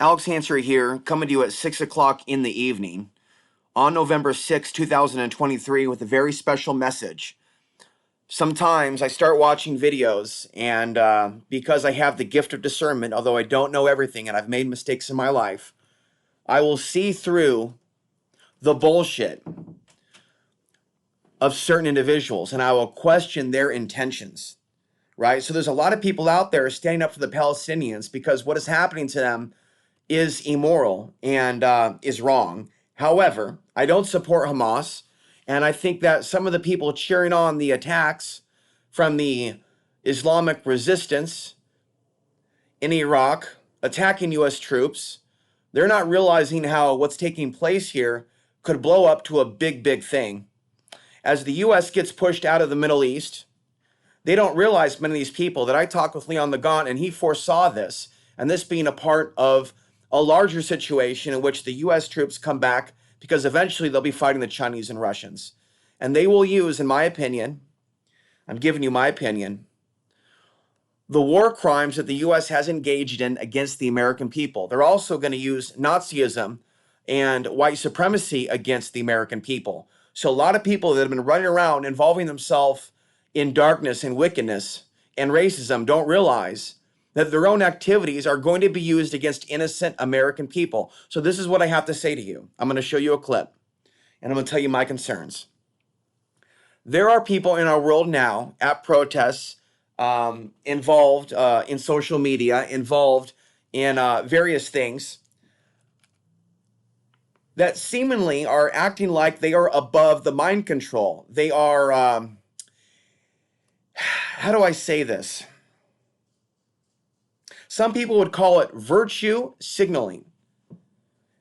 Alex Ansary here, coming to you at 6 o'clock in the evening on November 6, 2023, with a very special message. Sometimes I start watching videos, and because I have the gift of discernment, although I don't know everything and I've made mistakes in my life, I will see through the bullshit of certain individuals and I will question their intentions, right? So there's a lot of people out there standing up for the Palestinians because what is happening to them is immoral and is wrong. However, I don't support Hamas, and I think that some of the people cheering on the attacks from the Islamic resistance in Iraq, attacking U.S. troops, they're not realizing how what's taking place here could blow up to a big, big thing. As the U.S. gets pushed out of the Middle East, they don't realize, many of these people, that I talked with Leon the Gaunt, and he foresaw this, and this being a part of a larger situation in which the U.S. troops come back because eventually they'll be fighting the Chinese and Russians. And they will use, in my opinion, I'm giving you my opinion, the war crimes that the U.S. has engaged in against the American people. They're also going to use Nazism and white supremacy against the American people. So a lot of people that have been running around involving themselves in darkness and wickedness and racism don't realize that their own activities are going to be used against innocent American people. So this is what I have to say to you. I'm going to show you a clip, and I'm going to tell you my concerns. There are people in our world now at protests, involved in social media, involved in various things that seemingly are acting like they are above the mind control. They are, how do I say this? Some people would call it virtue signaling.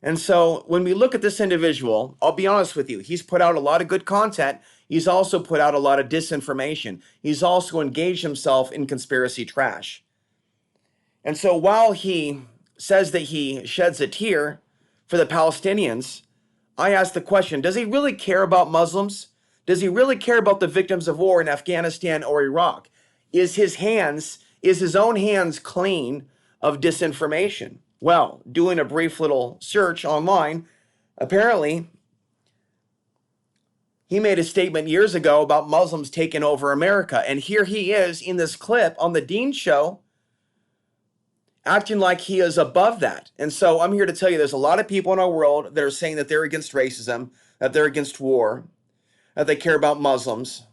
And so when we look at this individual, I'll be honest with you, he's put out a lot of good content. He's also put out a lot of disinformation. He's also engaged himself in conspiracy trash. And so while he says that he sheds a tear for the Palestinians, I ask the question, does he really care about Muslims? Does he really care about the victims of war in Afghanistan or Iraq? Is his own hands clean of disinformation? Well, doing a brief little search online, apparently he made a statement years ago about Muslims taking over America. And here he is in this clip on the Dean Show acting like he is above that. And so I'm here to tell you there's a lot of people in our world that are saying that they're against racism, that they're against war, that they care about Muslims,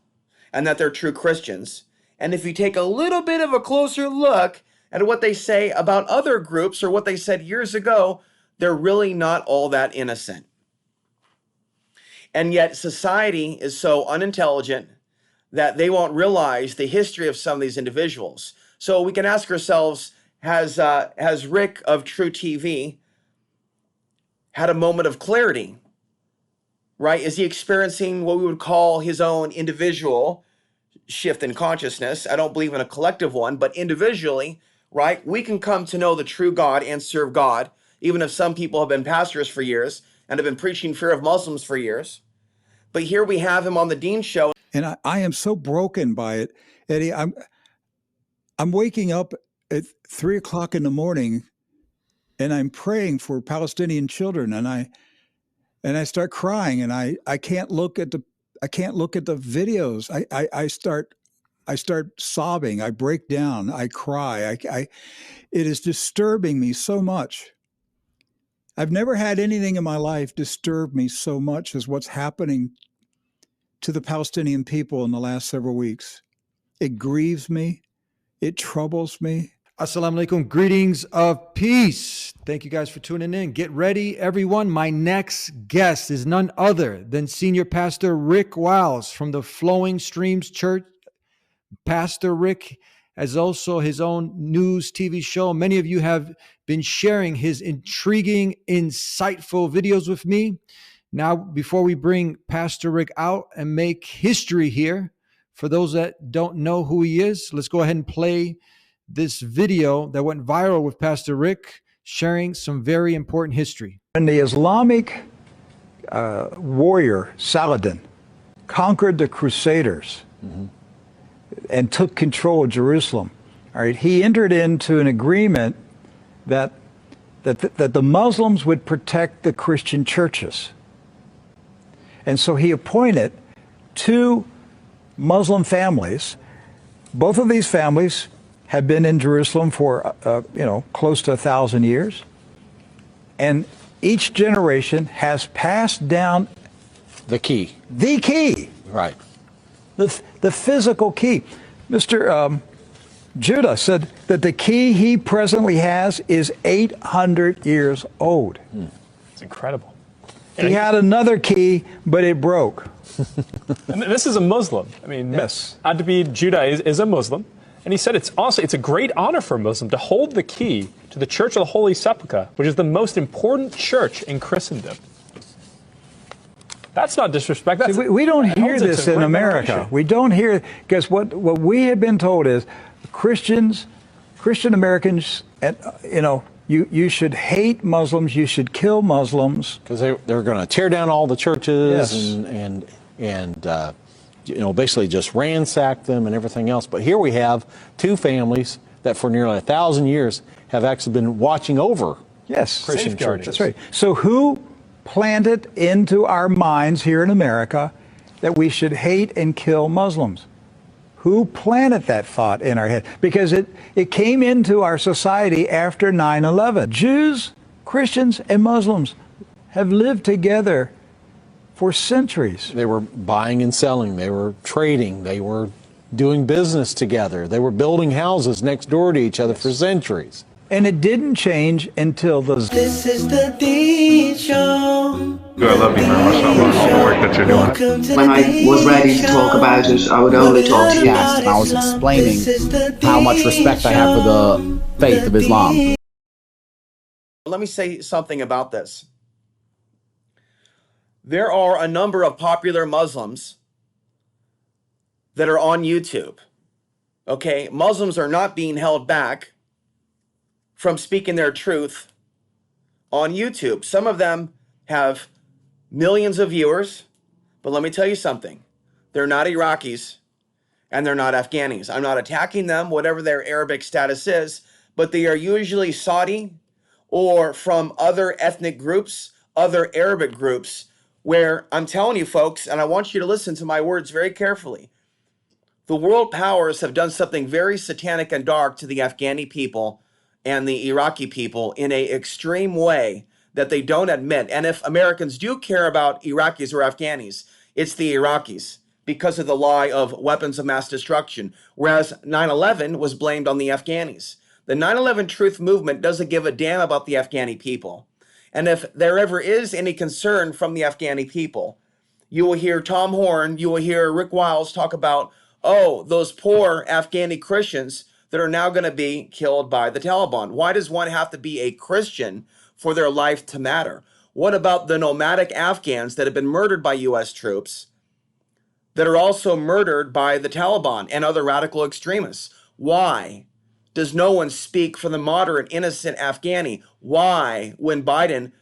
and that they're true Christians. And if you take a little bit of a closer look at what they say about other groups or what they said years ago, they're really not all that innocent. And yet society is so unintelligent that they won't realize the history of some of these individuals. So we can ask ourselves, has Rick of True TV had a moment of clarity, right? Is he experiencing what we would call his own individual shift in consciousness? I don't believe in a collective one, but individually, right? We can come to know the true God and serve God, even if some people have been pastors for years and have been preaching fear of Muslims for years. But here we have him on the Dean Show. And I am so broken by it, Eddie. I'm waking up at 3 o'clock in the morning and I'm praying for Palestinian children, and I start crying, and I can't look at the videos. I start sobbing. I break down. I cry. It is disturbing me so much. I've never had anything in my life disturb me so much as what's happening to the Palestinian people in the last several weeks. It grieves me. It troubles me. Assalamu alaikum. Greetings of peace. Thank you guys for tuning in. Get ready, everyone. My next guest is none other than Senior Pastor Rick Wiles from the Flowing Streams Church. Pastor Rick has also his own news TV show. Many of you have been sharing his intriguing, insightful videos with me. Now, before we bring Pastor Rick out and make history here, for those that don't know who he is, let's go ahead and play this video that went viral with Pastor Rick sharing some very important history. When the Islamic warrior Saladin conquered the Crusaders and took control of Jerusalem, all right, he entered into an agreement that that the Muslims would protect the Christian churches. And so he appointed 2 Muslim families. Both of these families have been in Jerusalem for, close to 1,000 years. And each generation has passed down the key. Right. The physical key. Mr. Judah said that the key he presently has is 800 years old. It's incredible. He had another key, but it broke. And this is a Muslim. I mean, yes. Adbi Judah is a Muslim. And he said it's a great honor for a Muslim to hold the key to the Church of the Holy Sepulchre, which is the most important church in Christendom. That's not disrespect. See, we don't hear this in America. We don't hear, because what we have been told is Christian Americans, and you should hate Muslims, you should kill Muslims, because they're going to tear down all the churches. Yes. and basically just ransack them and everything else. But here we have 2 families that for nearly 1,000 years have actually been watching over Christian churches. That's right. So who planted into our minds here in America that we should hate and kill Muslims? Who planted that thought in our head? Because it came into our society after 9/11. Jews, Christians, and Muslims have lived together for centuries. They were buying and selling. They were trading. They were doing business together. They were building houses next door to each other for centuries. And it didn't change until the... This is the D Show. I love you very much. I love all the work that you're doing. When I was ready to talk about it, I would only talk to you. And I was explaining how much respect I have for the faith of Islam. Let me say something about this. There are a number of popular Muslims that are on YouTube. Okay, Muslims are not being held back from speaking their truth on YouTube. Some of them have millions of viewers, but let me tell you something. They're not Iraqis and they're not Afghanis. I'm not attacking them, whatever their Arabic status is, but they are usually Saudi or from other ethnic groups, other Arabic groups, where I'm telling you folks, and I want you to listen to my words very carefully, the world powers have done something very satanic and dark to the Afghani people and the Iraqi people in an extreme way that they don't admit. And if Americans do care about Iraqis or Afghanis, it's the Iraqis because of the lie of weapons of mass destruction, whereas 9/11 was blamed on the Afghanis. The 9/11 truth movement doesn't give a damn about the Afghani people. And if there ever is any concern from the Afghani people, you will hear Tom Horn, you will hear Rick Wiles talk about, oh, those poor Afghani Christians that are now going to be killed by the Taliban. Why does one have to be a Christian for their life to matter? What about the nomadic Afghans that have been murdered by U.S. troops that are also murdered by the Taliban and other radical extremists? Why does no one speak for the moderate, innocent Afghani? Why, when Biden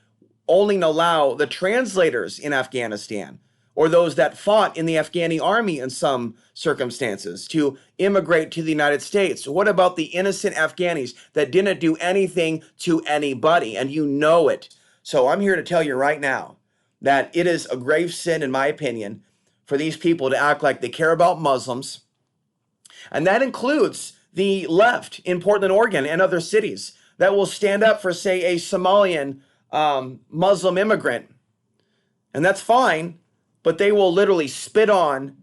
only allow the translators in Afghanistan or those that fought in the Afghani army in some circumstances to immigrate to the United States? What about the innocent Afghanis that didn't do anything to anybody? And you know it. So I'm here to tell you right now that it is a grave sin, in my opinion, for these people to act like they care about Muslims. And that includes the left in Portland, Oregon, and other cities that will stand up for, say, a Somalian Muslim immigrant. And that's fine, but they will literally spit on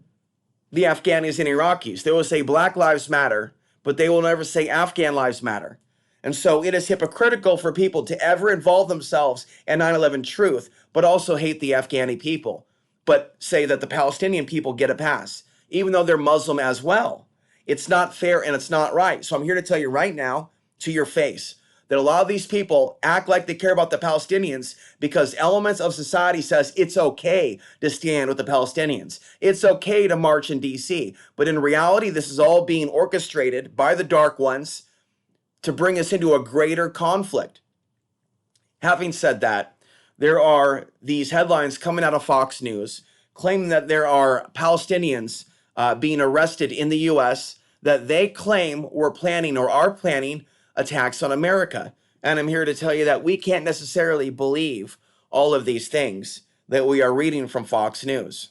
the Afghanis and Iraqis. They will say Black Lives Matter, but they will never say Afghan Lives Matter. And so it is hypocritical for people to ever involve themselves in 9/11 truth, but also hate the Afghani people, but say that the Palestinian people get a pass, even though they're Muslim as well. It's not fair and it's not right. So I'm here to tell you right now, to your face, that a lot of these people act like they care about the Palestinians because elements of society says it's okay to stand with the Palestinians. It's okay to march in DC. But in reality, this is all being orchestrated by the dark ones to bring us into a greater conflict. Having said that, there are these headlines coming out of Fox News claiming that there are Palestinians being arrested in the U.S. that they claim were planning or are planning attacks on America. And I'm here to tell you that we can't necessarily believe all of these things that we are reading from Fox News.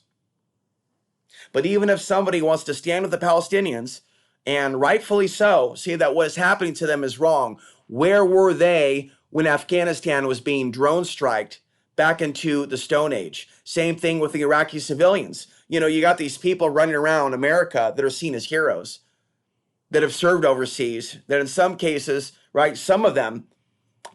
But even if somebody wants to stand with the Palestinians, and rightfully so, say that what is happening to them is wrong, where were they when Afghanistan was being drone striked back into the Stone Age? Same thing with the Iraqi civilians. You know, you got these people running around America that are seen as heroes, that have served overseas, that in some cases, right, some of them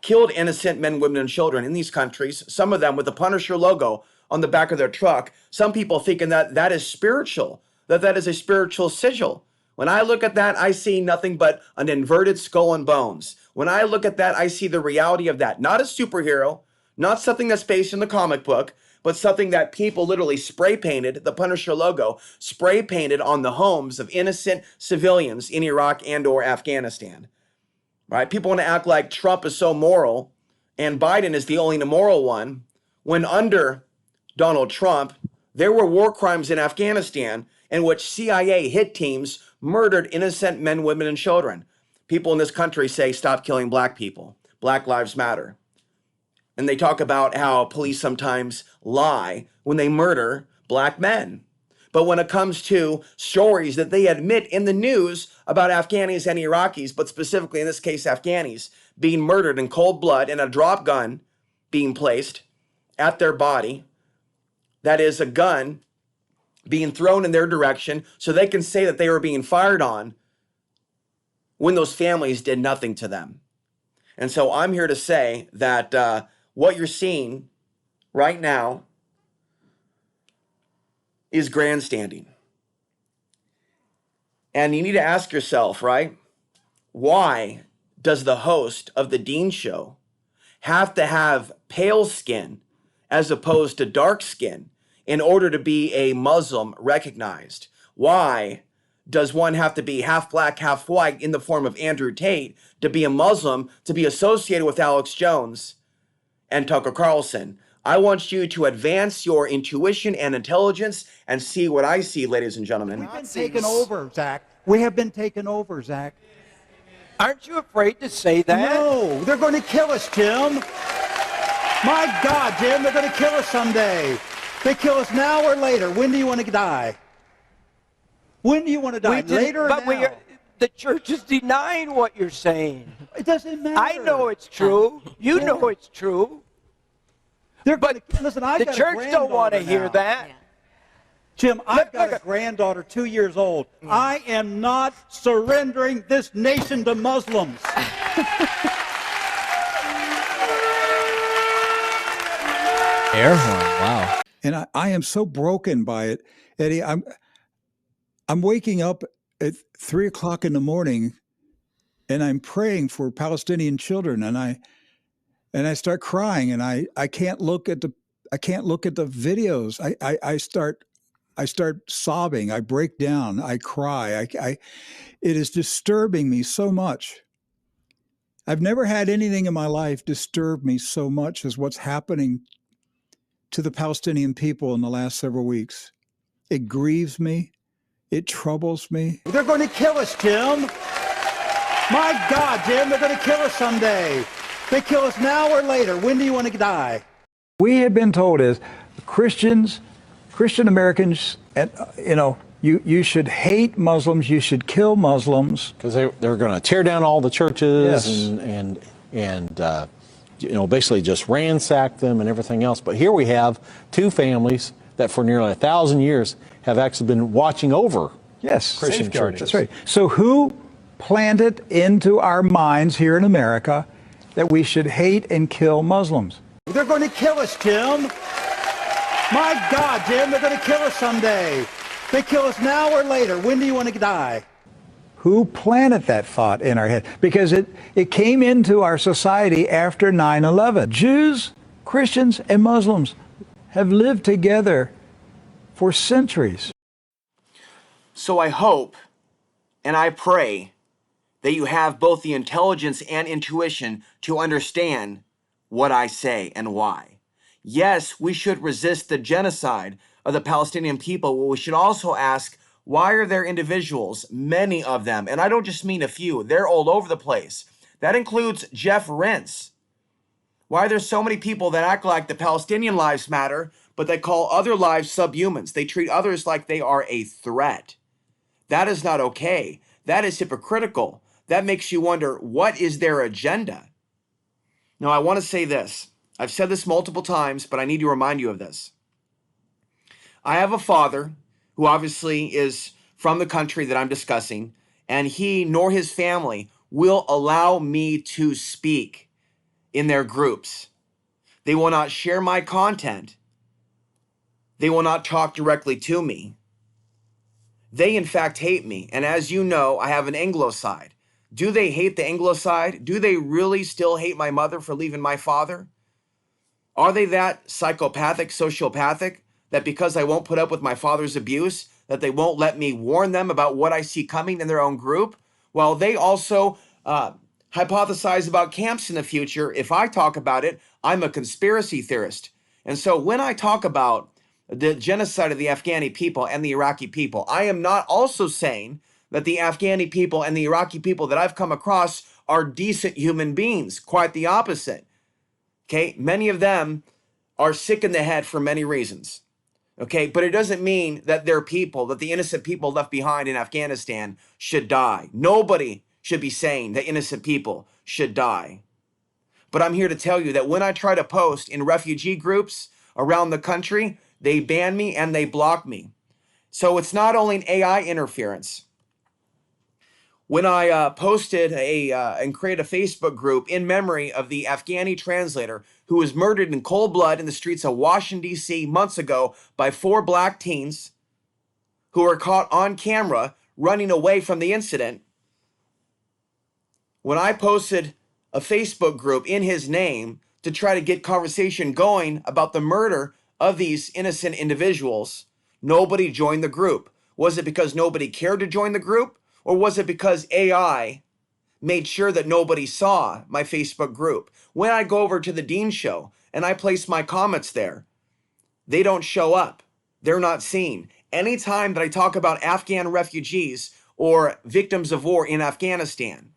killed innocent men, women, and children in these countries, some of them with the Punisher logo on the back of their truck. Some people thinking that that is spiritual, that that is a spiritual sigil. When I look at that, I see nothing but an inverted skull and bones. When I look at that, I see the reality of that. Not a superhero, not something that's based in the comic book, but something that people literally spray painted, the Punisher logo, spray painted on the homes of innocent civilians in Iraq and or Afghanistan. Right? People want to act like Trump is so moral and Biden is the only immoral one, when under Donald Trump, there were war crimes in Afghanistan in which CIA hit teams murdered innocent men, women, and children. People in this country say, stop killing black people. Black lives matter. And they talk about how police sometimes lie when they murder black men. But when it comes to stories that they admit in the news about Afghanis and Iraqis, but specifically in this case, Afghanis, being murdered in cold blood and a drop gun being placed at their body, that is a gun being thrown in their direction so they can say that they were being fired on when those families did nothing to them. And so I'm here to say that what you're seeing right now is grandstanding. And you need to ask yourself, right? Why does the host of the Dean Show have to have pale skin as opposed to dark skin in order to be a Muslim recognized? Why does one have to be half black, half white in the form of Andrew Tate to be a Muslim, to be associated with Alex Jones and Tucker Carlson? I want you to advance your intuition and intelligence and see what I see, ladies and gentlemen. We've been taken over, Zach. We have been taken over, Zach. Aren't you afraid to say that? No, they're going to kill us, Jim. My God, Jim, they're going to kill us someday. They kill us now or later. When do you want to die? When do you want to die? Later or now? But the church is denying what you're saying. It doesn't matter. I know it's true. You know it's true. They're going to listen. The church don't want to hear that. Yeah. Jim, I've got a granddaughter 2 years old. I am not surrendering this nation to Muslims. Air horn, wow. And I am so broken by it, Eddie. I'm waking up at 3 o'clock in the morning, and I'm praying for Palestinian children, and I start crying, and I can't look at the videos. I start sobbing. I break down. I cry. It is disturbing me so much. I've never had anything in my life disturb me so much as what's happening to the Palestinian people in the last several weeks. It grieves me. It troubles me. They're going to kill us, Jim. My God, Jim, they're going to kill us someday. They kill us now or later. When do you want to die? We have been told as Christian Americans, and you should hate Muslims, you should kill Muslims, because they're going to tear down all the churches. Yes. and basically just ransack them and everything else. But here we have two families that for nearly 1,000 years have actually been watching over Christian churches. That's right. So who planted into our minds here in America that we should hate and kill Muslims? They're going to kill us, Jim. My God, Jim, they're going to kill us someday. They kill us now or later. When do you want to die? Who planted that thought in our head? Because it came into our society after 9/11. Jews, Christians, and Muslims have lived together for centuries. So I hope and I pray that you have both the intelligence and intuition to understand what I say and why. Yes, we should resist the genocide of the Palestinian people, but we should also ask, why are there individuals, many of them, and I don't just mean a few, they're all over the place, That includes Jeff Rentz. Why are there so many people that act like the Palestinian lives matter, but they call other lives subhumans? They treat others like they are a threat. That is not okay. That is hypocritical. That makes you wonder, what is their agenda? Now, I want to say this. I've said this multiple times, but I need to remind you of this. I have a father who obviously is from the country that I'm discussing, and he nor his family will allow me to speak in their groups. They will not share my content. They will not talk directly to me. They, in fact, hate me. And as you know, I have an Anglo side. Do they hate the Anglo side? Do they really still hate my mother for leaving my father? Are they that psychopathic, sociopathic, that because I won't put up with my father's abuse, that they won't let me warn them about what I see coming in their own group? Well, they also hypothesize about camps in the future. If I talk about it, I'm a conspiracy theorist. And so when I talk about the genocide of the Afghani people and the Iraqi people, I am not also saying that the Afghani people and the Iraqi people that I've come across are decent human beings. Quite the opposite. Okay, many of them are sick in the head for many reasons. Okay, but it doesn't mean that their people, that the innocent people left behind in Afghanistan should die. Nobody should be saying that innocent people should die. But I'm here to tell you that when I try to post in refugee groups around the country, they ban me and they block me. So it's not only an AI interference. When I posted and created a Facebook group in memory of the Afghani translator who was murdered in cold blood in the streets of Washington, D.C. months ago by 4 black teens who were caught on camera running away from the incident, when I posted a Facebook group in his name to try to get conversation going about the murder of these innocent individuals, nobody joined the group. Was it because nobody cared to join the group? Or was it because AI made sure that nobody saw my Facebook group? When I go over to the Dean Show and I place my comments there, they don't show up. They're not seen. Anytime that I talk about Afghan refugees or victims of war in Afghanistan,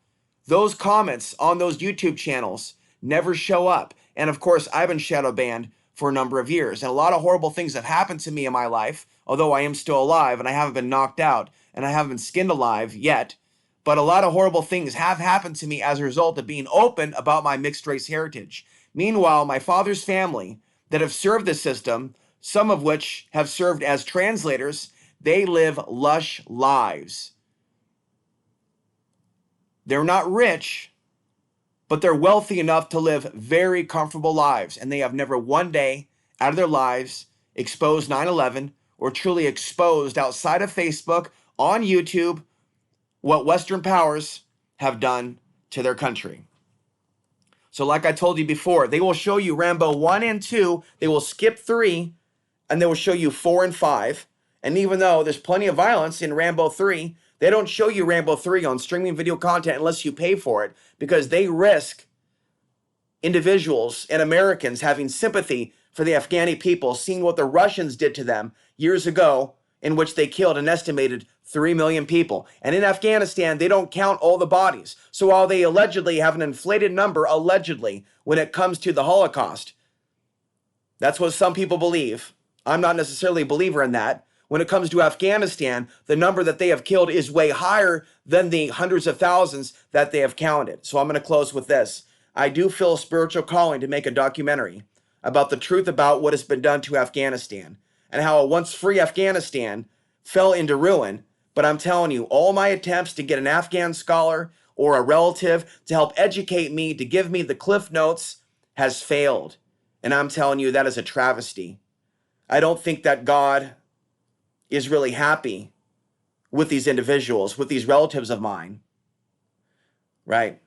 those comments on those YouTube channels never show up. And of course, I've been shadow banned for a number of years. And a lot of horrible things have happened to me in my life, although I am still alive and I haven't been knocked out and I haven't been skinned alive yet. But a lot of horrible things have happened to me as a result of being open about my mixed race heritage. Meanwhile, my father's family that have served the system, some of which have served as translators, they live lush lives. They're not rich, but they're wealthy enough to live very comfortable lives. And they have never one day out of their lives exposed 9/11 or truly exposed outside of Facebook, on YouTube, what Western powers have done to their country. So like I told you before, they will show you Rambo 1 and 2. They will skip 3, and they will show you 4 and 5. And even though there's plenty of violence in Rambo 3, they don't show you Rambo 3 on streaming video content unless you pay for it, because they risk individuals and Americans having sympathy for the Afghani people, seeing what the Russians did to them years ago, in which they killed an estimated 3 million people. And in Afghanistan, they don't count all the bodies. So while they allegedly have an inflated number, allegedly, when it comes to the Holocaust, that's what some people believe. I'm not necessarily a believer in that. When it comes to Afghanistan, the number that they have killed is way higher than the hundreds of thousands that they have counted. So I'm going to close with this. I do feel a spiritual calling to make a documentary about the truth about what has been done to Afghanistan and how a once free Afghanistan fell into ruin. But I'm telling you, all my attempts to get an Afghan scholar or a relative to help educate me, to give me the cliff notes, has failed. And I'm telling you, that is a travesty. I don't think that God is really happy with these individuals, with these relatives of mine, right?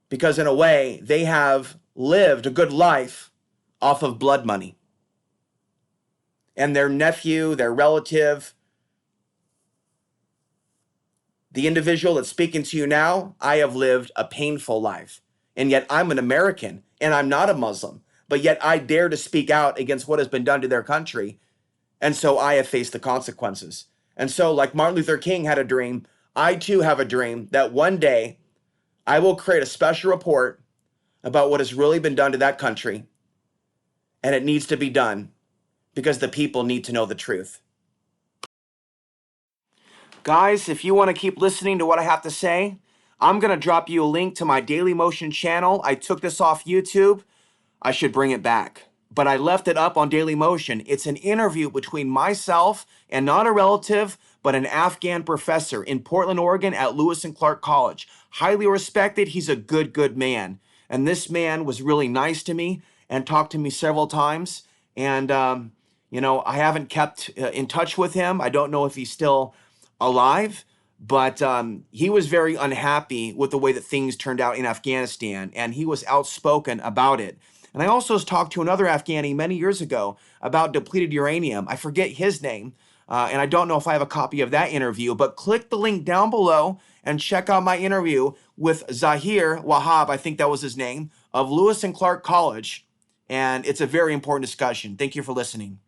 Because in a way, they have lived a good life off of blood money. And their nephew, their relative, the individual that's speaking to you now, I have lived a painful life. And yet I'm an American and I'm not a Muslim. But yet I dare to speak out against what has been done to their country. And so I have faced the consequences. And so like Martin Luther King had a dream, I too have a dream that one day I will create a special report about what has really been done to that country, and it needs to be done because the people need to know the truth. Guys, if you want to keep listening to what I have to say, I'm going to drop you a link to my Daily Motion channel. I took this off YouTube. I should bring it back, but I left it up on Daily Motion. It's an interview between myself and not a relative, but an Afghan professor in Portland, Oregon at Lewis and Clark College. Highly respected. He's a good man. And this man was really nice to me and talked to me several times. And, I haven't kept in touch with him. I don't know if he's still alive, but he was very unhappy with the way that things turned out in Afghanistan, and he was outspoken about it. And I also talked to another Afghani many years ago about depleted uranium. I forget his name, and I don't know if I have a copy of that interview, but click the link down below and check out my interview with Zahir Wahab, I think that was his name, of Lewis and Clark College. And it's a very important discussion. Thank you for listening.